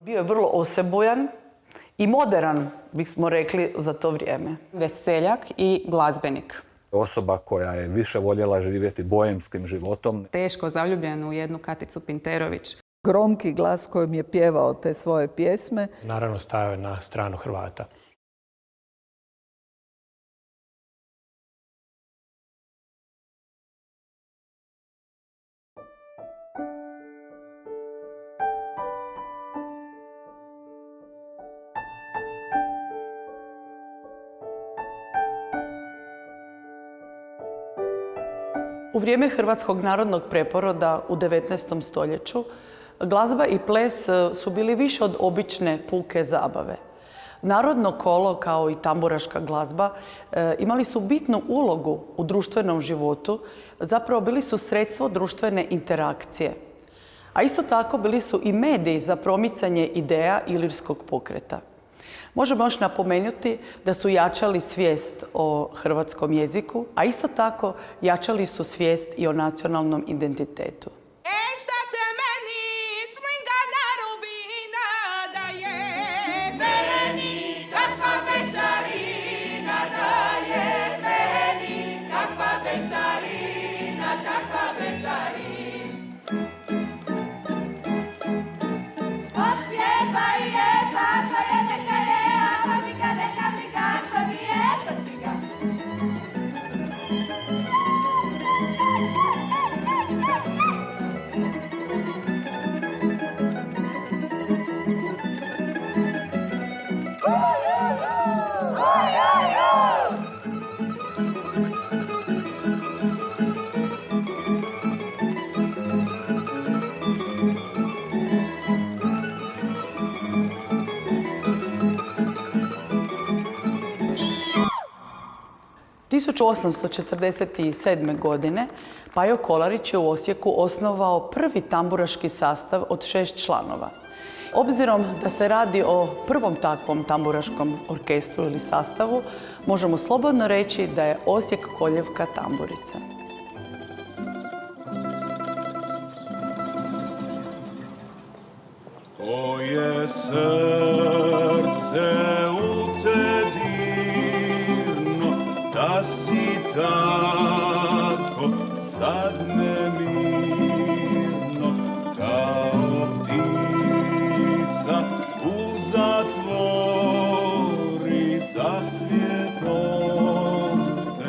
Bio je vrlo osebujan i modern, bismo rekli, za to vrijeme. Veseljak i glazbenik. Osoba koja je više voljela živjeti boemskim životom. Teško zaljubljen u jednu Katicu Pinterović. Gromki glas kojim je pjevao te svoje pjesme. Naravno stajao je na stranu Hrvata. U vrijeme Hrvatskog narodnog preporoda u 19. stoljeću glazba i ples su bili više od obične puke zabave. Narodno kolo, kao i tamburaška glazba, imali su bitnu ulogu u društvenom životu, zapravo bili su sredstvo društvene interakcije. A isto tako bili su i mediji za promicanje ideja ilirskog pokreta. Možemo još napomenuti da su jačali svijest o hrvatskom jeziku, a isto tako jačali su svijest i o nacionalnom identitetu. Šta će meni slinga na rubina da je meni kakva večarina, da je meni kakva večarina, kakva večarina. Otpjevaj je, kako je neka je, ako mi ga neka mi kako mi je, to ti ga. – 1847. godine Pajo Kolarić je u Osijeku osnovao prvi tamburaški sastav od 6 članova. Obzirom da se radi o prvom takvom tamburaškom orkestru ili sastavu, možemo slobodno reći da je Osijek koljevka tamburice. Koje srce u te dirno, da si tako sad nemirno, kao ptica u zatvori za svijetom te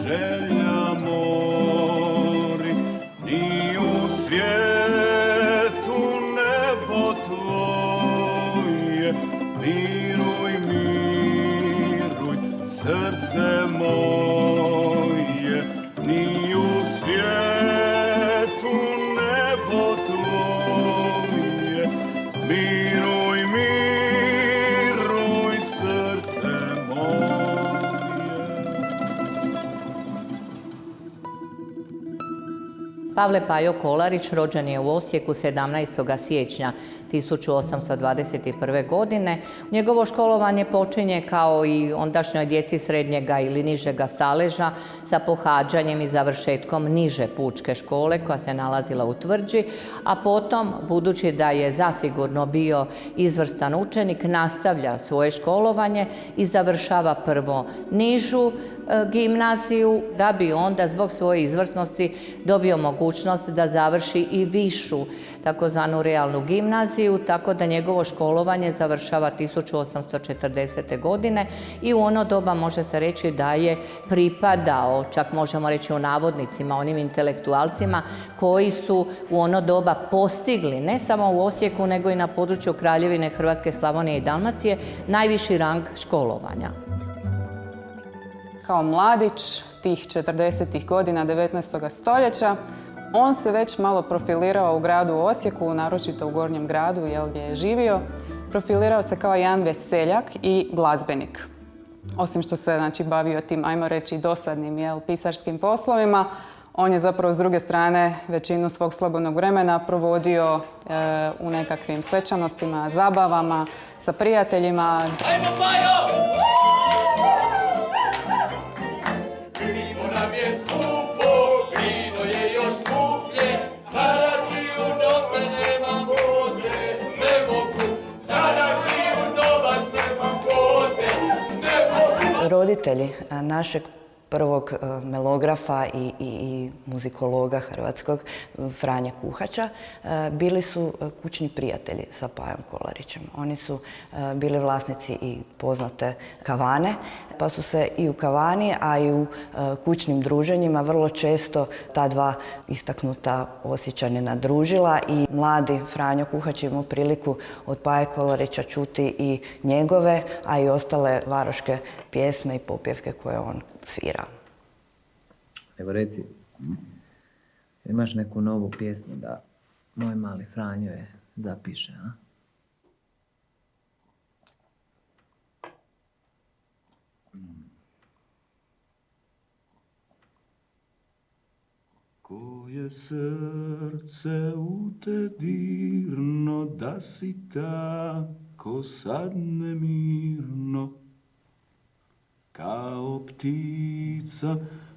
želja mori, ni u svijetu nebo tvoje, miruj, miruj, srce moje, ni u svijetu nebo tvoje, miruj, miruj, srce moje. Pavle Pajo Kolarić rođen je u Osijeku 17. siječnja 1821. godine. Njegovo školovanje počinje kao i ondašnjoj djeci srednjega ili nižega staleža sa pohađanjem i završetkom niže pučke škole koja se nalazila u Tvrđi, a potom, budući da je zasigurno bio izvrstan učenik, nastavlja svoje školovanje i završava prvo nižu gimnaziju, da bi onda zbog svoje izvrsnosti dobio mogućnost da završi i višu, takozvanu realnu gimnaziju, tako da njegovo školovanje završava 1840. godine i u ono doba može se reći da je pripadao, čak možemo reći u navodnicima, onim intelektualcima koji su u ono doba postigli, ne samo u Osijeku, nego i na području Kraljevine Hrvatske, Slavonije i Dalmacije, najviši rang školovanja. Kao mladić tih 40. godina 19. stoljeća, on se već malo profilirao u gradu Osijeku, naročito u Gornjem gradu, gdje je živio. Profilirao se kao jedan veseljak i glazbenik. Osim što se bavio tim, ajmo reći, dosadnim pisarskim poslovima, on je zapravo s druge strane većinu svog slobodnog vremena provodio u nekakvim svečanostima, zabavama, sa prijateljima. Ajmo, Pajo! Vino nam je skupo, vino je još skuplje, Sarajiju dotle nema vode, ne mogu prijatelji našeg prvog melografa i muzikologa hrvatskog, Franje Kuhača, bili su kućni prijatelji sa Pajom Kolarićem. Oni su bili vlasnici i poznate kavane, pa su se i u kavani, a i u kućnim druženjima vrlo često ta dva istaknuta Osječanina družila i mladi Franjo Kuhač je imao priliku od Paje Kolarića čuti i njegove, a i ostale varoške pjesme i popjevke koje on svira. Evo reci, imaš neku novu pjesmu da moj mali Franjo je zapiše, a? Koje srce u te dirno, da si tako sad nemirno, kao ptica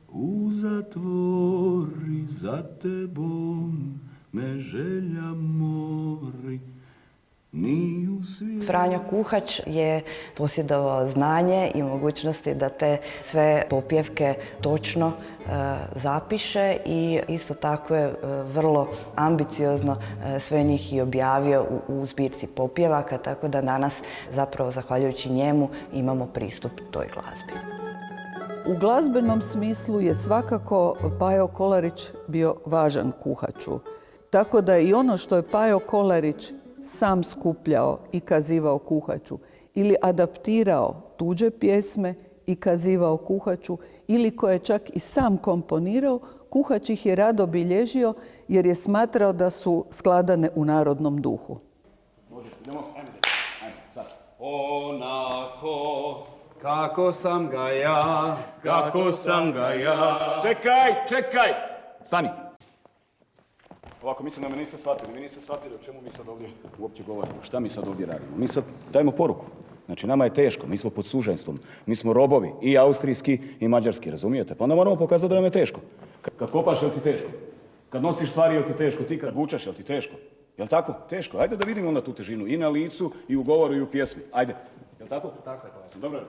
u zatvori, za tebom me želja mori. Franjo Kuhač je posjedovao znanje i mogućnosti da te sve popjevke točno zapiše i isto tako je vrlo ambiciozno sve njih i objavio u zbirci popjevaka, tako da danas zapravo zahvaljujući njemu imamo pristup toj glazbi. U glazbenom smislu je svakako Pajo Kolarić bio važan Kuhaču. Tako da i ono što je Pajo Kolarić sam skupljao i kazivao Kuhaču ili adaptirao tuđe pjesme i kazivao Kuhaču ili koje je čak i sam komponirao, Kuhač ih je rado bilježio jer je smatrao da su skladane u narodnom duhu. Onako kako sam ga ja, kako sam ga ja. Čekaj! Stani! Ovako, mislim da me niste shvatili. Vi niste shvatili o čemu mi sad ovdje uopće govorimo. Šta mi sad ovdje radimo? Mi sad dajemo poruku. Znači, nama je teško, mi smo pod suženstvom. Mi smo robovi, i austrijski i mađarski, razumijete? Pa onda moramo pokazati da nam je teško. Kad kopaš, je li ti teško? Kad nosiš stvari, je li ti teško? Ti kad vučeš, je li ti teško? Jel' tako? Teško. Ajde da vidimo onda tu težinu i na licu, i u govoru, i u pjesmi. Ajde. Jel' tako? Tako je. Sam dobro?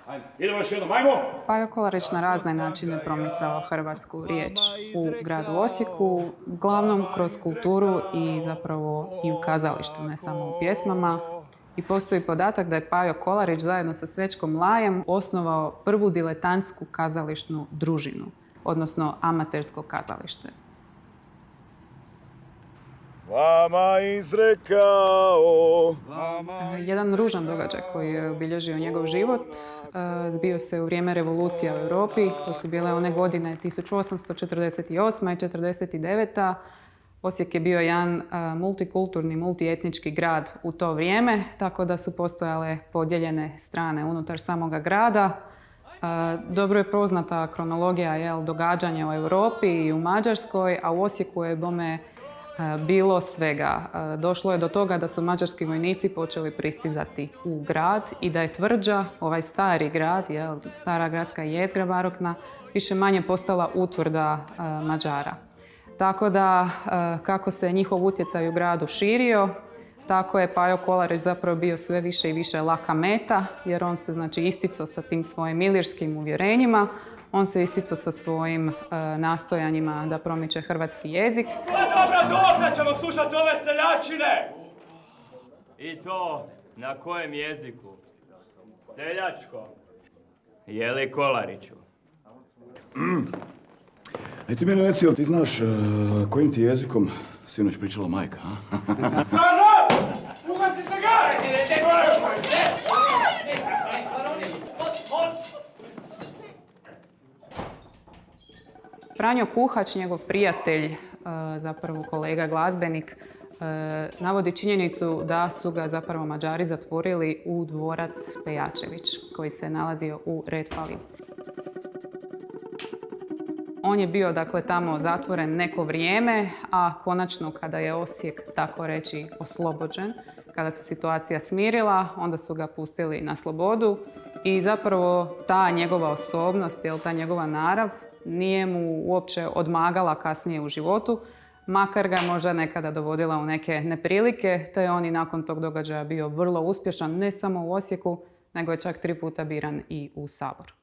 Ajde. Idemo još jednom, ajmo! Pajo Kolarić na razne načine promicao hrvatsku riječ u gradu Osijeku, uglavnom kroz kulturu i zapravo i u kazalištu, ne samo u pjesmama. I postoji podatak da je Pajo Kolarić zajedno sa Srećkom Lajem osnovao prvu diletantsku kazališnu družinu, odnosno amatersko kazalište. Vama izrekao. Jedan ružan događaj koji je obilježio njegov život zbio se u vrijeme revolucija u Europi. To su bile one godine 1848. i 1949. Osijek je bio jedan multikulturni, multietnički grad u to vrijeme, tako da su postojale podijeljene strane unutar samoga grada. Dobro je poznata kronologija događanja u Europi i u Mađarskoj, a u Osijeku je bome bilo svega. Došlo je do toga da su mađarski vojnici počeli pristizati u grad i da je Tvrđa, ovaj stari grad, stara gradska jezgra barokna, više manje postala utvrda Mađara. Tako da, kako se njihov utjecaj u gradu širio, tako je Pajo Kolarić zapravo bio sve više i više laka meta, jer on se isticao sa tim svojim ilirskim uvjerenjima, on se isticao sa svojim nastojanjima da promiče hrvatski jezik. Dobro, dokle ćemo slušati ove seljačine? I to na kojem jeziku? Seljačko. Je li Kolariću? E ti meni reci, jel ti znaš kojim ti jezikom sinoć pričala majka, a? Franjo Kuhač, njegov prijatelj, zapravo kolega glazbenik, navodi činjenicu da su ga zapravo Mađari zatvorili u dvorac Pejačević, koji se nalazio u Redfali. On je bio, tamo zatvoren neko vrijeme, a konačno kada je Osijek, tako reći, oslobođen, kada se situacija smirila, onda su ga pustili na slobodu i zapravo ta njegova osobnost, ta njegova narav, nije mu uopće odmagala kasnije u životu, makar ga je možda nekada dovodila u neke neprilike, te je on i nakon tog događaja bio vrlo uspješan, ne samo u Osijeku, nego je čak 3 puta biran i u Sabor.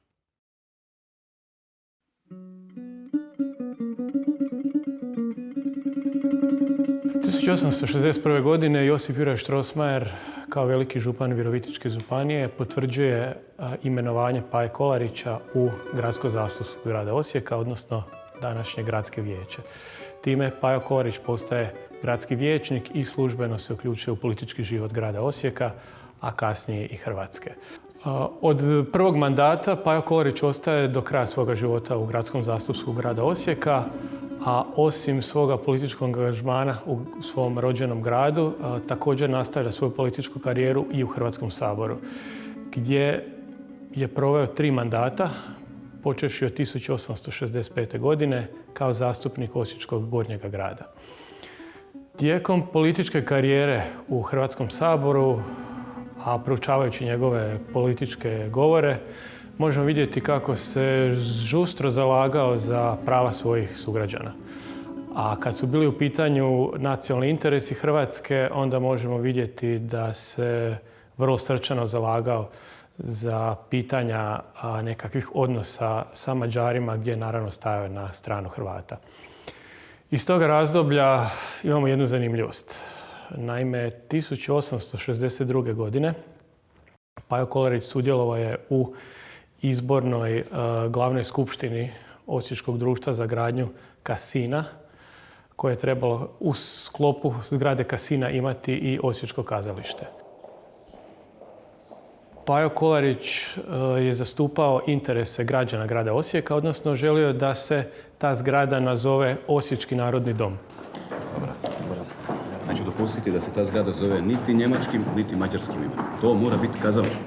1861. godine Josip Juraj Strossmayer kao veliki župan Virovitičke županije potvrđuje imenovanje Paje Kolarića u gradsko zastupstvo grada Osijeka, odnosno današnje gradske vijeće. Time Pajo Kolarić postaje gradski vijećnik i službeno se uključuje u politički život grada Osijeka, a kasnije i Hrvatske. Od prvog mandata Pajo Kolarić ostaje do kraja svoga života u gradskom zastupstvu grada Osijeka, a osim svoga političkog angažmana u svom rođenom gradu, također nastavlja svoju političku karijeru i u Hrvatskom saboru, gdje je proveo 3 mandata, počevši od 1865. godine kao zastupnik Osječkog gornjega grada. Tijekom političke karijere u Hrvatskom saboru, a proučavajući njegove političke govore, možemo vidjeti kako se žustro zalagao za prava svojih sugrađana. A kad su bili u pitanju nacionalni interesi Hrvatske, onda možemo vidjeti da se vrlo srčano zalagao za pitanja nekakvih odnosa sa Mađarima, gdje je naravno stajao na stranu Hrvata. Iz toga razdoblja imamo jednu zanimljivost. Naime, 1862. godine Pajo Kolarić sudjelovao je u izbornoj glavnoj skupštini Osječkog društva za gradnju kasina, koje je trebalo u sklopu zgrade kasina imati i Osječko kazalište. Pajo Kolarić je zastupao interese građana grada Osijeka, odnosno želio da se ta zgrada nazove Osječki narodni dom. Dobro. Neću dopustiti da se ta zgrada zove niti njemačkim, niti mađarskim imenom. To mora biti kazalište.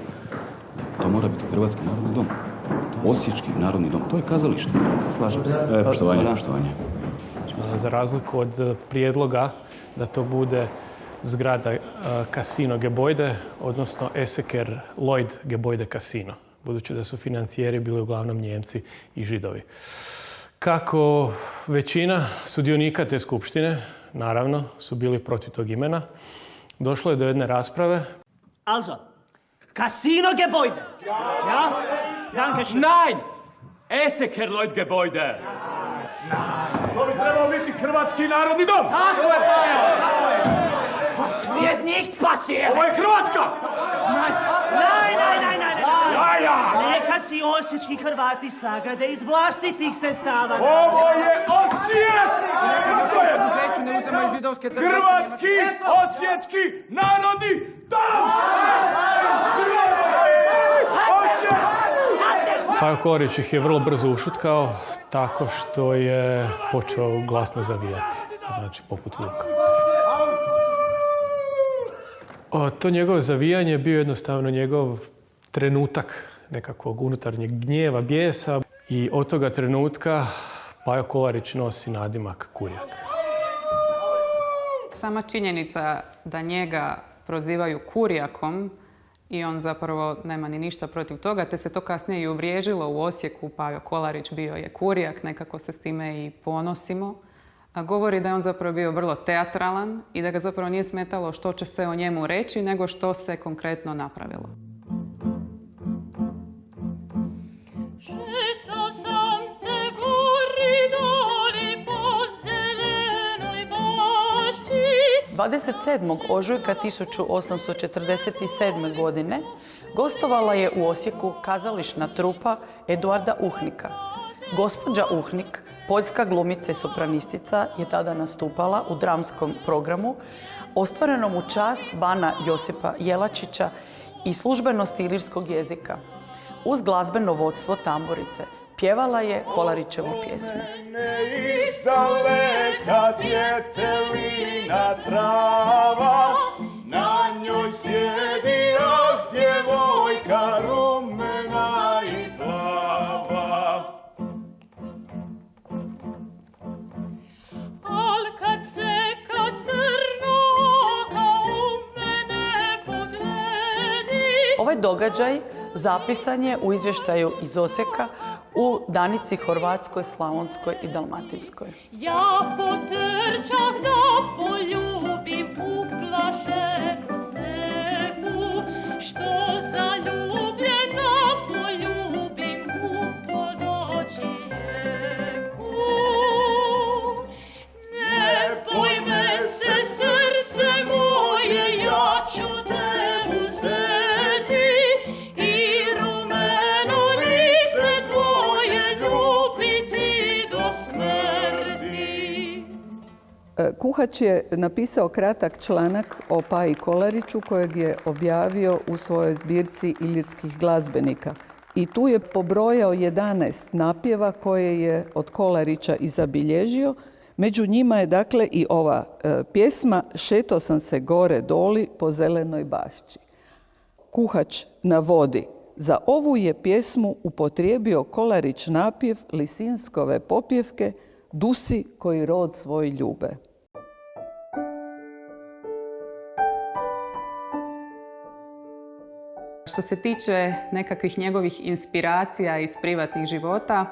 To mora biti Hrvatski narodni dom. Osječki narodni dom. To je kazalište. Slažem se. Poštovanje. Za razliku od prijedloga da to bude zgrada Casino Gebäude, odnosno Esseker Lloyd Gebäude Casino, budući da su financijeri bili uglavnom Njemci i Židovi. Kako većina sudionika te skupštine, naravno, su bili protiv tog imena, došlo je do jedne rasprave. Also, Casino Gebäude. Ja? Danke schön. Nein! Esseker Lloyd Gebäude! To bi trebao biti Hrvatski narodni dom! Tako je, Pajo! Das wird nicht passieren! Ovo je Hrvatska! Nein! Ja! Neka si osječki Hrvati sagrade iz vlastitih sredstava. Ovo je Osijek! Hrvatski osječki narodni dom! Pajo Kolarić ih je vrlo brzo ušutkao tako što je počeo glasno zavijati, znači poput vuka. To njegovo zavijanje je bio jednostavno njegov trenutak nekakvog unutarnjeg gnjeva, bijesa i od toga trenutka Pajo Kolarić nosi nadimak Kurjak. Sama činjenica da njega prozivaju Kurjakom i on zapravo nema ni ništa protiv toga, te se to kasnije i uvriježilo u Osijeku. Pajo Kolarić bio je Kurjak, nekako se s time i ponosimo. A govori da je on zapravo bio vrlo teatralan i da ga zapravo nije smetalo što će se o njemu reći, nego što se konkretno napravilo. Šetao sam se gori doli po zelenoj bašči. 27. ožujka 1847. godine gostovala je u Osijeku kazališna trupa Eduarda Uhnika. Gospođa Uhnik, poljska glumica i sopranistica, je tada nastupala u dramskom programu ostvarenom u čast bana Josipa Jelačića i službenosti ilirskog jezika. Uz glazbeno vodstvo tamburice pjevala je Kolarićevu pjesmu. Izdaleka djetelina trava, na njoj sjedi djevojka rumena i plava. Al kad crno oka u mene pogledi. Ovaj događaj zapisan je u izvještaju iz Osijeka u Danici Horvatskoj, Slavonskoj i Dalmatinskoj. Ja potrčah da poljubim uplašenu sebu, što zaljubljena poljubim u ponoći jeku. Ne boj me se Kuhač je napisao kratak članak o Paji Kolariću kojeg je objavio u svojoj zbirci ilirskih glazbenika. I tu je pobrojao 11 napjeva koje je od Kolarića i zabilježio. Među njima je dakle i ova pjesma Šeto sam se gore doli po zelenoj bašči. Kuhač navodi: za ovu je pjesmu upotrijebio Kolarić napjev Lisinskove popjevke Dusi koji rod svoj ljube. Što se tiče nekakvih njegovih inspiracija iz privatnih života,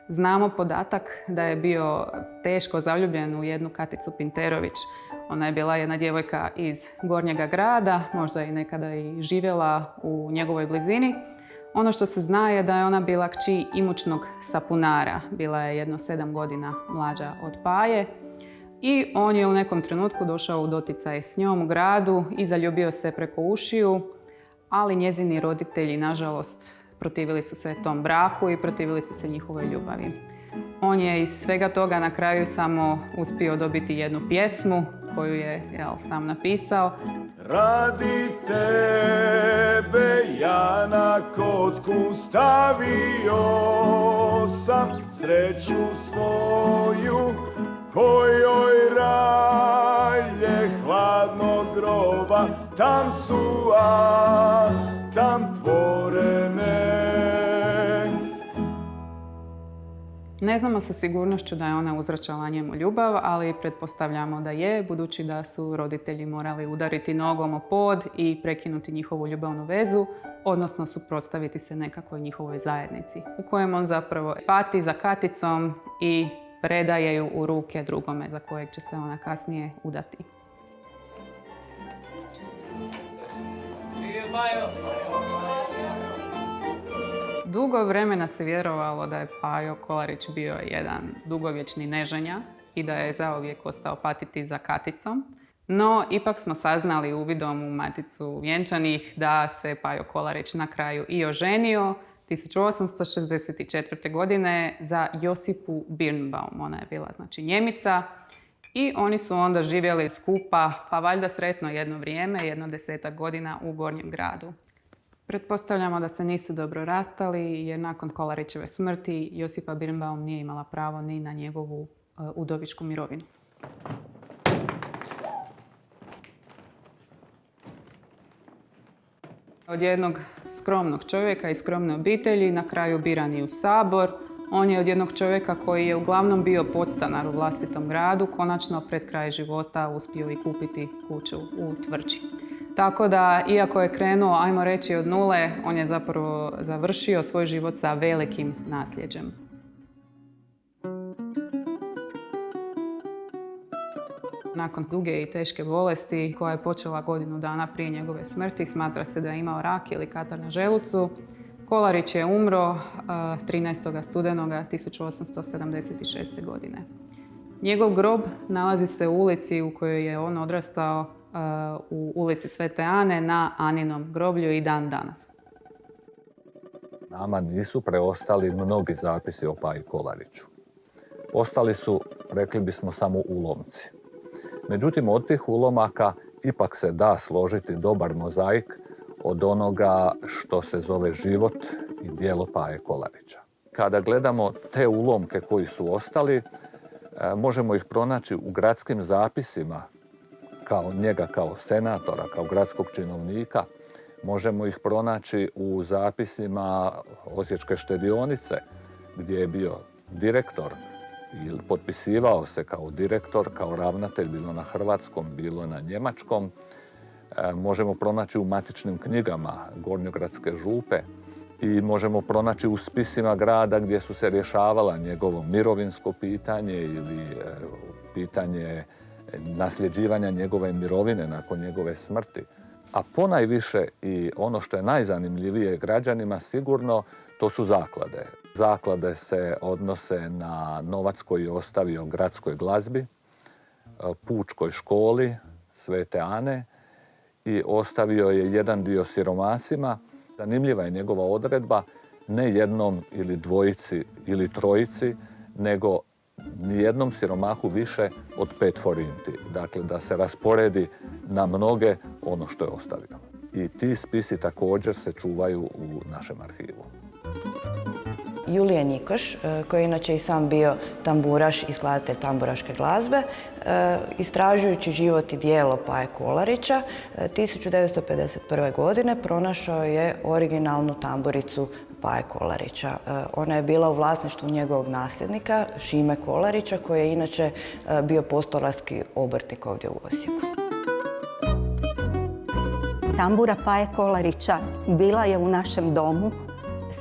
znamo podatak da je bio teško zaljubljen u jednu Katicu Pinterović. Ona je bila jedna djevojka iz Gornjega grada, možda je nekada i živjela u njegovoj blizini. Ono što se zna je da je ona bila kći imućnog sapunara. Bila je jedno 7 godina mlađa od Paje. I on je u nekom trenutku došao u doticaj s njom u gradu i zaljubio se preko ušiju, ali njezini roditelji, nažalost, protivili su se tom braku i protivili su se njihovoj ljubavi. On je iz svega toga na kraju samo uspio dobiti jednu pjesmu koju je sam napisao. Radi tebe ja na kocku stavio sam sreću svoju, kojoj ralje hladnog groba tam su, a tam tvorene. Ne znamo sa sigurnošću da je ona uzvraćala njemu ljubav, ali pretpostavljamo da je, budući da su roditelji morali udariti nogom o pod i prekinuti njihovu ljubavnu vezu, odnosno suprotstaviti se nekakvoj njihovoj zajednici, u kojem on zapravo pati za Katicom i predaje ju u ruke drugome za kojeg će se ona kasnije udati. Dugo vremena se vjerovalo da je Pajo Kolarić bio jedan dugovječni neženja i da je zauvijek ostao patiti za Katicom. No, ipak smo saznali uvidom u maticu vjenčanih da se Pajo Kolarić na kraju i oženio 1864. godine za Josipu Birnbaum. Ona je bila znači Njemica i oni su onda živjeli skupa, pa valjda sretno jedno vrijeme, jedno 10-ak godina u Gornjem gradu. Pretpostavljamo da se nisu dobro rastali jer nakon Kolarićeve smrti Josipa Birnbaum nije imala pravo ni na njegovu udovičku mirovinu. Od jednog skromnog čovjeka i skromne obitelji na kraju biran i u Sabor. On je od jednog čovjeka koji je uglavnom bio podstanar u vlastitom gradu, konačno pred kraj života uspio i kupiti kuću u Tvrđi. Tako da, iako je krenuo, ajmo reći, od nule, on je zapravo završio svoj život sa velikim nasljeđem. Nakon duge i teške bolesti, koja je počela godinu dana prije njegove smrti, smatra se da je imao rak ili katar na želucu. Kolarić je umro 13. studenoga 1876. godine. Njegov grob nalazi se u ulici u kojoj je on odrastao, u ulici Svete Ane, na Aninom groblju i dan danas. Nama nisu preostali mnogi zapisi o Paji Kolariću. Ostali su, rekli bismo, samo ulomci. Međutim, od tih ulomaka ipak se da složiti dobar mozaik od onoga što se zove život i djelo Paje Kolarića. Kada gledamo te ulomke koji su ostali, možemo ih pronaći u gradskim zapisima kao njega kao senatora, kao gradskog činovnika. Možemo ih pronaći u zapisima Osječke štedionice gdje je bio direktor ili potpisivao se kao direktor, kao ravnatelj, bilo na hrvatskom, bilo na njemačkom. Možemo pronaći u matičnim knjigama Gornjogradske župe i možemo pronaći u spisima grada gdje su se rješavala njegovo mirovinsko pitanje ili pitanje nasljeđivanja njegove mirovine nakon njegove smrti. A ponajviše i ono što je najzanimljivije građanima sigurno, to su zaklade. Zaklade se odnose na novac koji je ostavio gradskoj glazbi, pučkoj školi Svete Ane i ostavio je jedan dio siromasima. Zanimljiva je njegova odredba, ne jednom ili dvojici ili trojici, nego nijednom siromahu više od 5 forinti. Dakle, da se rasporedi na mnoge ono što je ostavio. I ti spisi također se čuvaju u našem arhivu. Julije Njikoš, koji je inače i sam bio tamburaš i skladatelj tamburaške glazbe, istražujući život i djelo Paje Kolarića, 1951. godine pronašao je originalnu tamburicu Paje Kolarića. Ona je bila u vlasništvu njegovog nasljednika, Šime Kolarića, koji je inače bio postolarski obrtnik ovdje u Osijeku. Tambura Paje Kolarića bila je u našem domu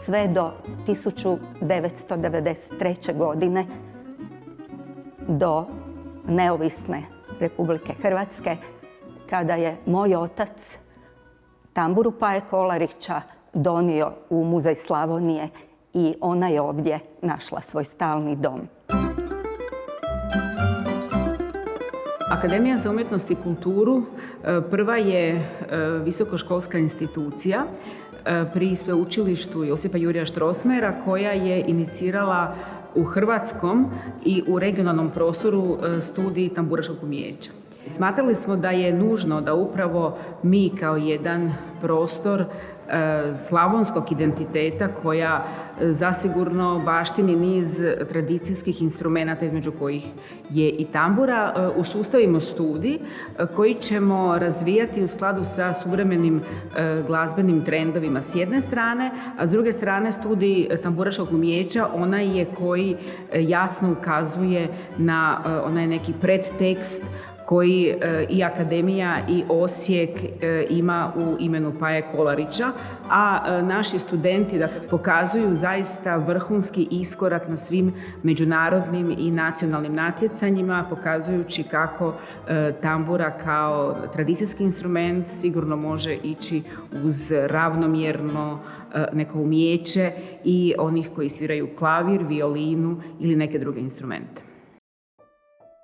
sve do 1993. godine, do neovisne Republike Hrvatske, kada je moj otac tamburu Paje Kolarića donio u Muzej Slavonije i ona je ovdje našla svoj stalni dom. Akademija za umjetnost i kulturu prva je visokoškolska institucija pri sveučilištu Josipa Jurja Strossmayera koja je inicirala u hrvatskom i u regionalnom prostoru studij tamburaškog umijeća. Smatrali smo da je nužno da upravo mi kao jedan prostor slavonskog identiteta koja zasigurno baštini niz tradicijskih instrumenata između kojih je i tambura, usustavimo studij koji ćemo razvijati u skladu sa suvremenim glazbenim trendovima s jedne strane, a s druge strane studij tamburaškog umijeća onaj je koji jasno ukazuje na onaj neki predtekst koji i Akademija i Osijek ima u imenu Paje Kolarića, a naši studenti pokazuju zaista vrhunski iskorak na svim međunarodnim i nacionalnim natjecanjima, pokazujući kako tambura kao tradicijski instrument sigurno može ići uz ravnomjerno neko umijeće i onih koji sviraju klavir, violinu ili neke druge instrumente.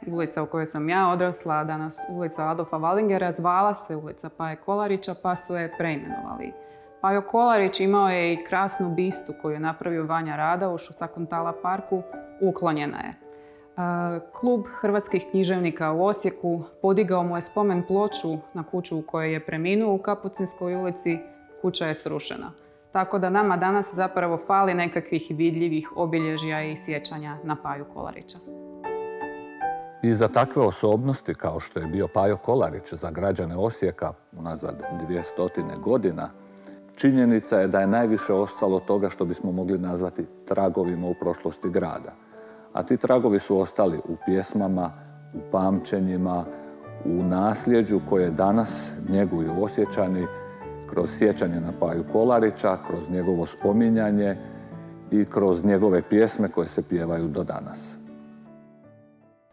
Ulica u kojoj sam ja odrasla, danas ulica Adolfa Wallingera, zvala se ulica Paje Kolarića pa su je preimenovali. Pajo Kolarić imao je i krasnu bistu koju je napravio Vanja Radaš u Sakuntala parku, uklonjena je. Klub hrvatskih književnika u Osijeku podigao mu je spomen ploču na kuću u kojoj je preminuo u Kapucinskoj ulici, kuća je srušena. Tako da nama danas zapravo fali nekakvih vidljivih obilježja i sjećanja na Paju Kolarića. I za takve osobnosti kao što je bio Pajo Kolarić za građane Osijeka unazad 200 godina, činjenica je da je najviše ostalo toga što bismo mogli nazvati tragovima u prošlosti grada. A ti tragovi su ostali u pjesmama, u pamćenjima, u nasljeđu koje danas njeguju Osječani kroz sjećanje na Paju Kolarića, kroz njegovo spominjanje i kroz njegove pjesme koje se pjevaju do danas.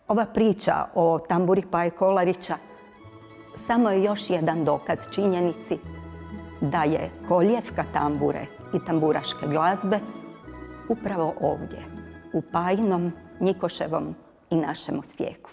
Ova priča o tamburi Paje Kolarića samo je još jedan dokaz činjenici da je kolijevka tambure i tamburaške glazbe upravo ovdje, u Pajinom, Njikoševom i našem Osijeku.